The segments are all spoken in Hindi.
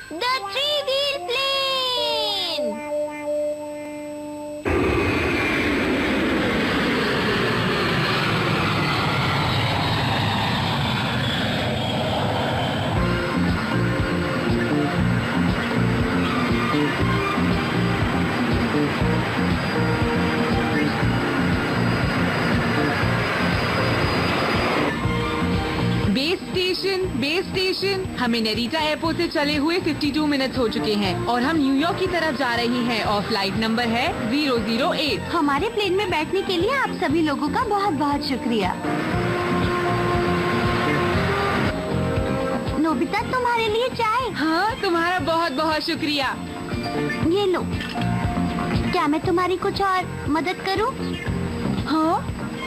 The three-wheel plane! Base station. हमें नेरिटा एयरपोर्ट से चले हुए 52 मिनट्स हो चुके हैं और हम न्यूयॉर्क की तरफ जा रही हैं और फ्लाइट नंबर है 008। हमारे प्लेन में बैठने के लिए आप सभी लोगों का बहुत बहुत शुक्रिया। नोबिता, तुम्हारे लिए चाय। हाँ, तुम्हारा बहुत बहुत शुक्रिया। ये लो। क्या मैं तुम्हारी कुछ और मदद करूं? हाँ,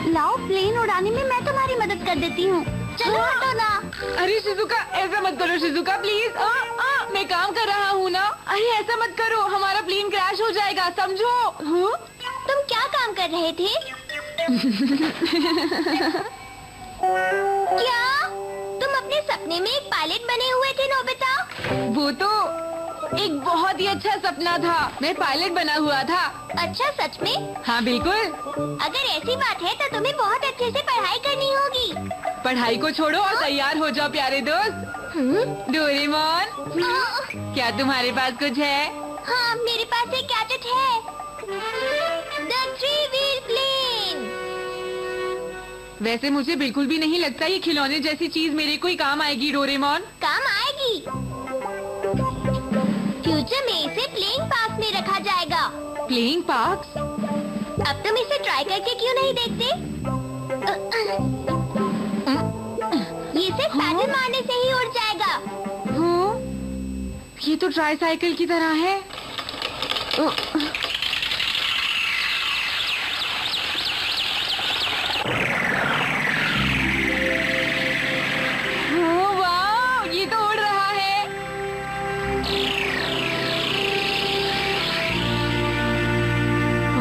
लाओ, प्लेन उड़ाने में मैं तुम्हारी मदद कर देती हूँ। चलो हटो ना। अरे शिजुका, ऐसा मत करो शिजुका, प्लीज। मैं काम कर रहा हूँ ना। अरे ऐसा मत करो, हमारा प्लेन क्रैश हो जाएगा, समझो। हाँ? तुम क्या काम कर रहे थे? क्या तुम अपने सपने में एक पायलट बने हुए थे नोबिता? वो तो एक बहुत ही अच्छा सपना था। मैं पायलट बना हुआ था। अच्छा, सच में? हाँ बिल्कुल। अगर ऐसी बात है तो तुम्हें बहुत अच्छे से पढ़ाई करनी होगी। पढ़ाई को छोड़ो और तैयार हो जाओ प्यारे दोस्त। डोरेमोन, क्या तुम्हारे पास कुछ है? हाँ, मेरे पास एक गैजेट है। The three-wheel plane। वैसे मुझे बिल्कुल भी नहीं लगता ये खिलौने जैसी चीज मेरे कोई काम आएगी डोरेमोन। काम आएगी। फ्यूचर में इसे प्लेइंग पार्क में रखा जाएगा। Playing park? अब तुम इसे ट्राई करके क्यों नहीं देखते? ये सिर्फ पैडल मारने से ही उड़ जाएगा। हाँ, ये तो ट्राईसाइकिल की तरह है। वाह, ये तो उड़ रहा है।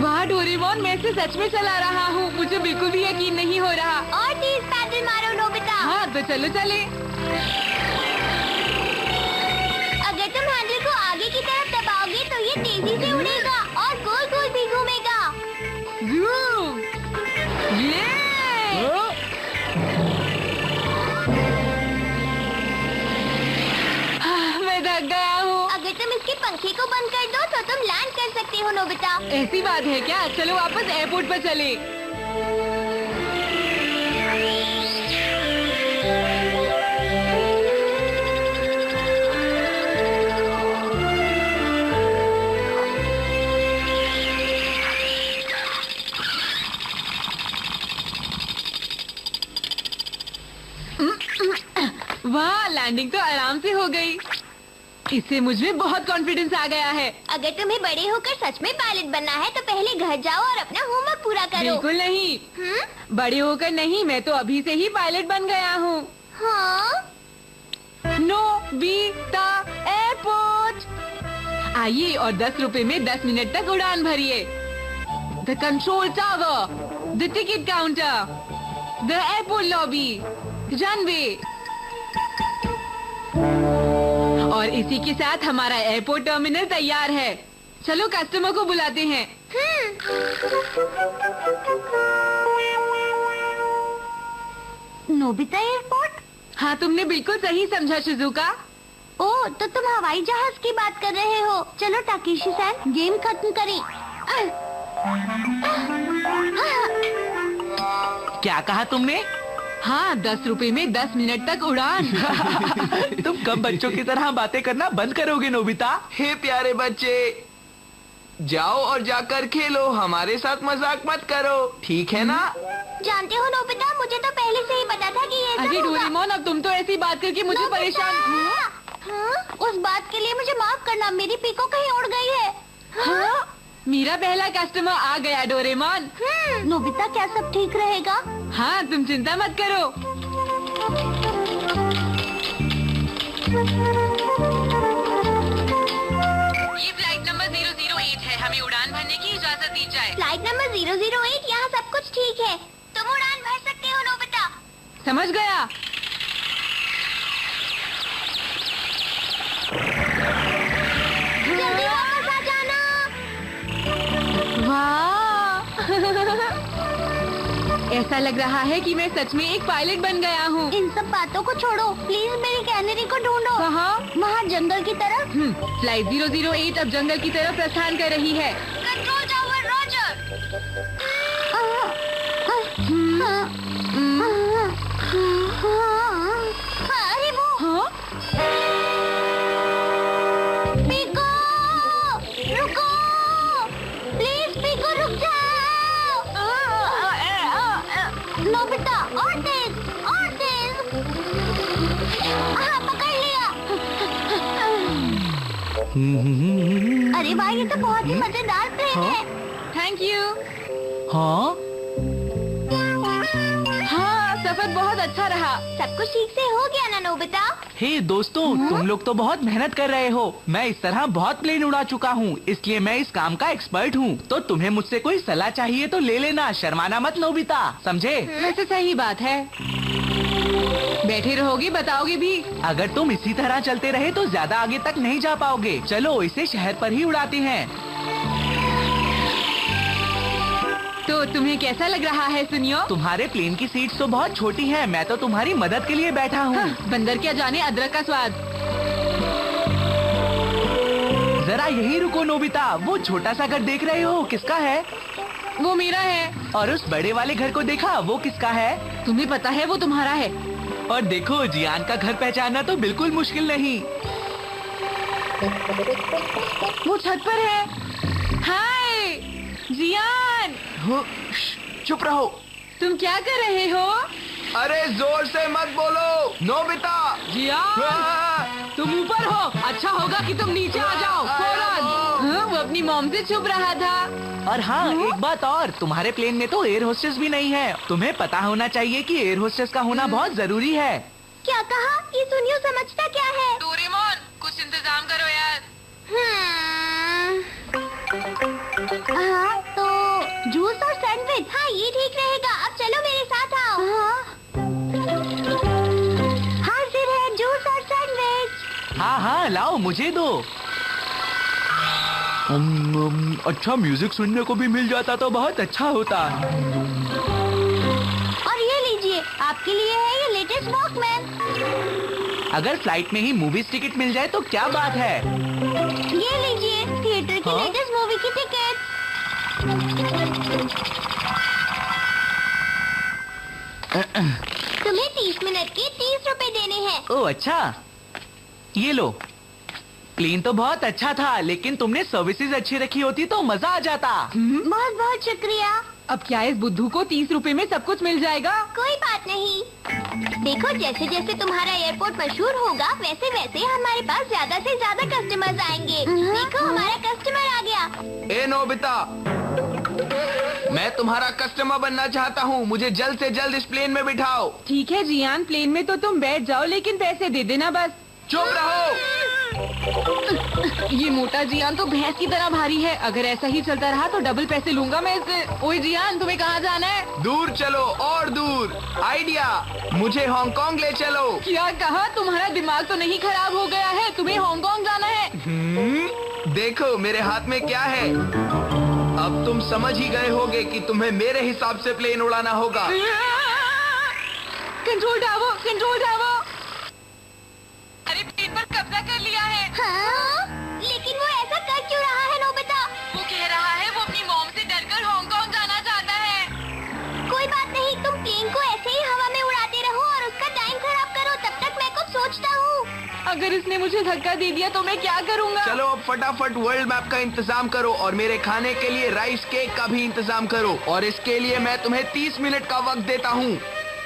वाह डोरेमोन, मैं इसे सच में चला रहा हूँ। मुझे बिल्कुल भी यकीन नहीं हो रहा। और तेज पैडल मारो नोबिता। हाँ तो चलो चले। अगर तुम हैंडल को आगे की तरफ दबाओगे तो ये तेजी से उड़ेगा और गोल गोल भी घूमेगा। Zoom! Yeah! मैं थक गया हूँ। अगर तुम इसके पंखे को बंद कर दो तो तुम लैंड कर सकते हो नोबिता। ऐसी बात है क्या? चलो वापस एयरपोर्ट पर चले। वाह, लैंडिंग तो आराम से हो गई। इससे मुझे बहुत कॉन्फिडेंस आ गया है। अगर तुम्हें बड़े होकर सच में पायलट बनना है तो पहले घर जाओ और अपना होमवर्क पूरा करो। बिल्कुल नहीं। बड़े होकर नहीं, मैं तो अभी से ही पायलट बन गया हूँ। हाँ? Nobita airport. आइए और 10 रुपए में 10 मिनट तक उड़ान भरिए। The control tower, the ticket counter, the airport lobby, runway. और इसी के साथ हमारा एयरपोर्ट टर्मिनल तैयार है। चलो कस्टमर को बुलाते हैं। Nobita airport? हाँ, तुमने बिल्कुल सही समझा शिजुका। ओह, तो तुम हवाई जहाज की बात कर रहे हो। चलो टाकेशी सैन, गेम खत्म करें। क्या कहा तुमने? हाँ, 10 रुपए में 10 मिनट तक उड़ान। तुम कब बच्चों की तरह बातें करना बंद करोगे नोबिता? हे प्यारे बच्चे, जाओ और जाकर खेलो, हमारे साथ मजाक मत करो, ठीक है ना? जानते हो नोबिता, मुझे तो पहले से ही पता था कि ये ऐसा अरे होगा। डोरेमोन, अब तुम तो ऐसी बात करके मुझे नोबिता! परेशान। हाँ? उस बात के लिए मुझे माफ करना, मेरी पीको कहीं उड़ गई है। हाँ? मेरा पहला कस्टमर आ गया डोरेमोन। नोबिता, क्या सब ठीक रहेगा? हाँ, तुम चिंता मत करो। ये फ्लाइट नंबर 008 है, हमें उड़ान भरने की इजाजत दी जाए। फ्लाइट नंबर 008, यहाँ सब कुछ ठीक है, तुम उड़ान भर सकते हो नोबिता। समझ गया। ऐसा लग रहा है कि मैं सच में एक पायलट बन गया हूँ। इन सब बातों को छोड़ो, प्लीज मेरी कैनरी को ढूंढो। कहाँ? वहाँ जंगल की तरफ। फ्लाइट 008 अब जंगल की तरफ प्रस्थान कर रही है। Control tower Roger. अरे वो हाँ? पीको, रुको, प्लीज पीको रुक जाओ। नोबिता और तेज, और तेज। हाँ पकड़ लिया। अरे भाई ये तो बहुत ही मजेदार प्लेन है। Thank you. हाँ हाँ, सफर बहुत अच्छा रहा। सब कुछ ठीक से हो गया ना नोबिता? हे दोस्तों, तुम लोग तो बहुत मेहनत कर रहे हो। मैं इस तरह बहुत प्लेन उड़ा चुका हूँ, इसलिए मैं इस काम का एक्सपर्ट हूँ। तो तुम्हें मुझसे कोई सलाह चाहिए तो ले लेना, शर्माना मत नोबिता, समझे? वैसे सही बात है। बैठे रहोगे, बताओगे भी? अगर तुम इसी तरह चलते रहे तो ज्यादा आगे तक नहीं जा पाओगे। चलो इसे शहर पर ही उड़ाते हैं। तो तुम्हें कैसा लग रहा है सुनियो? तुम्हारे प्लेन की सीट्स तो बहुत छोटी हैं। मैं तो तुम्हारी मदद के लिए बैठा हूँ। हाँ, बंदर क्या जाने अदरक का स्वाद। जरा यही रुको नोबिता, वो छोटा सा घर देख रहे हो, किसका है? वो मेरा है। और उस बड़े वाले घर को देखा, वो किसका है? तुम्हें पता है वो तुम्हारा है। और देखो, जियान का घर पहचानना तो बिल्कुल मुश्किल नहीं। वो छत पर है। हाय जियान, चुप रहो। तुम क्या कर रहे हो? अरे जोर से मत बोलो नोबिता। जियान, तुम ऊपर हो। अच्छा होगा कि तुम नीचे आ जाओ फौरन। हाँ, वो अपनी मॉम से छुप रहा था। और हाँ, एक बात और, तुम्हारे प्लेन में तो एयर होस्टेस भी नहीं है। तुम्हें पता होना चाहिए कि एयर होस्टेस का होना बहुत जरूरी है। क्या कहा? ये सुनियो समझता क्या है? डोरेमोन, कुछ इंतजाम करो यार। हाँ तो जूस और सैंडविच। हाँ ये ठीक रहेगा। अब चलो मेरे साथ आओ। हाजिर है जूस और सैंडविच। हाँ हाँ, लाओ मुझे दो। अच्छा, म्यूजिक सुनने को भी मिल जाता तो बहुत अच्छा होता। और ये लीजिए, आपके लिए है ये लेटेस्ट वॉकमैन। अगर फ्लाइट में ही मूवीज टिकट मिल जाए तो क्या बात है। ये लीजिए थिएटर की हाँ? लेटेस्ट मूवी की टिकट। तुम्हें 30 मिनट के 30 रुपए देने हैं। ओह अच्छा, ये लो। प्लेन तो बहुत अच्छा था, लेकिन तुमने सर्विसेज अच्छी रखी होती तो मजा आ जाता। बहुत बहुत शुक्रिया। अब क्या इस बुद्धू को 30 रुपए में सब कुछ मिल जाएगा? कोई बात नहीं। देखो जैसे जैसे तुम्हारा एयरपोर्ट मशहूर होगा वैसे वैसे हमारे पास ज्यादा से ज्यादा कस्टमर्स आएंगे। देखो हमारा कस्टमर आ गया। ए नोबिता, मैं तुम्हारा कस्टमर बनना चाहता हूँ। मुझे जल्द से जल्द इस प्लेन में बिठाओ। ठीक है जियान, प्लेन में तो तुम बैठ जाओ, लेकिन पैसे दे देना बस। चुप रहो। ये मोटा जियान तो भैंस की तरह भारी है। अगर ऐसा ही चलता रहा तो डबल पैसे लूंगा मैं इससे। ओए जियान, तुम्हें कहाँ जाना है? दूर चलो और दूर। आइडिया, मुझे हांगकांग ले चलो। क्या कहा? तुम्हारा दिमाग तो नहीं खराब हो गया है? तुम्हें हांगकांग जाना है? देखो मेरे हाथ में क्या है। अब तुम समझ ही गए होगे कि तुम्हें मेरे हिसाब से प्लेन उड़ाना होगा। Control tower, control tower. अरे प्लेन पर कब्जा कर लिया है। हाँ? लेकिन वो ऐसा कर क्यों रहा है नोबिता? वो कह रहा है वो अपनी मॉम से डरकर हांगकांग जाना चाहता है। कोई बात नहीं, तुम प्लेन को ऐसे ही हवा में उड़ाते रहो और उसका टाइम खराब करो। तब तक मैं कुछ सोचता हूँ। अगर इसने मुझे धक्का दे दिया तो मैं क्या करूँगा? चलो अब फटाफट वर्ल्ड मैप का इंतजाम करो और मेरे खाने के लिए राइस केक का भी इंतजाम करो। और इसके लिए मैं तुम्हें 30 मिनट का वक्त देता हूँ।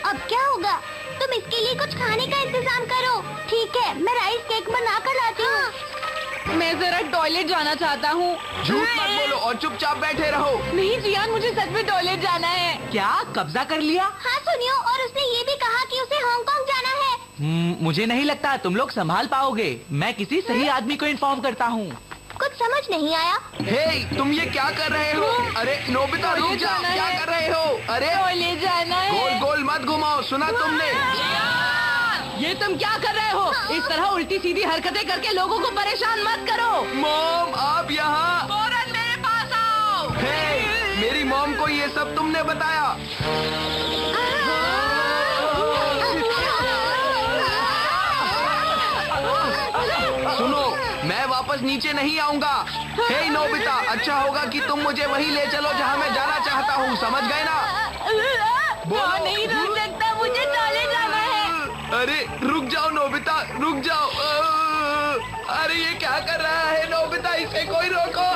अब क्या होगा? तुम इसके लिए कुछ खाने का इंतजाम करो। ठीक है, मैं राइस केक बना कर लाती हूँ। मैं जरा टॉयलेट जाना चाहता हूँ। झूठ मत बोलो और चुपचाप बैठे रहो। नहीं जियान, मुझे सच में टॉयलेट जाना है। क्या कब्जा कर लिया? हाँ सुनियो, और उसने ये भी कहा कि उसे हांगकांग जाना है। मुझे नहीं लगता तुम लोग संभाल पाओगे। मैं किसी सही आदमी को इन्फॉर्म करता हूँ। कुछ समझ नहीं आया। हे, तुम ये क्या कर रहे हो? अरे नोबिता रुक जाओ, क्या कर रहे हो? अरे टॉयलेट जाना है। गोल गोल मत घुमाओ, सुना तुमने? ये तुम क्या कर रहे हो? इस तरह उल्टी सीधी हरकतें करके लोगों को परेशान मत करो। मॉम, आप यहाँ। फौरन मेरे पास आओ। हे, मेरी मॉम को ये सब तुमने बताया। सुनो, मैं वापस नीचे नहीं आऊंगा। हे नोबिता, अच्छा होगा कि तुम मुझे वहीं ले चलो जहाँ मैं जाना चाहता हूँ, समझ गए ना? नहीं रुक सकता, मुझे चले जाना है। अरे रुक जाओ नोबिता, रुक जाओ। अरे ये क्या कर रहा है नोबिता, इसे कोई रोको।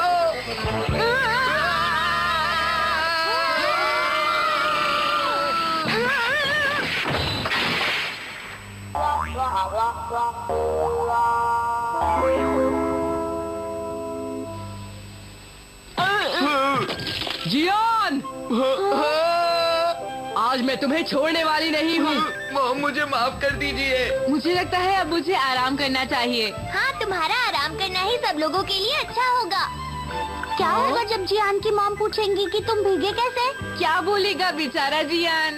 जियान, आज मैं तुम्हें छोड़ने वाली नहीं हूँ। मॉम, मुझे माफ कर दीजिए। मुझे लगता है अब मुझे आराम करना चाहिए। हाँ, तुम्हारा आराम करना ही सब लोगों के लिए अच्छा होगा। क्या होगा जब जियान की मॉम पूछेंगी कि तुम भीगे कैसे? क्या बोलेगा बेचारा जियान।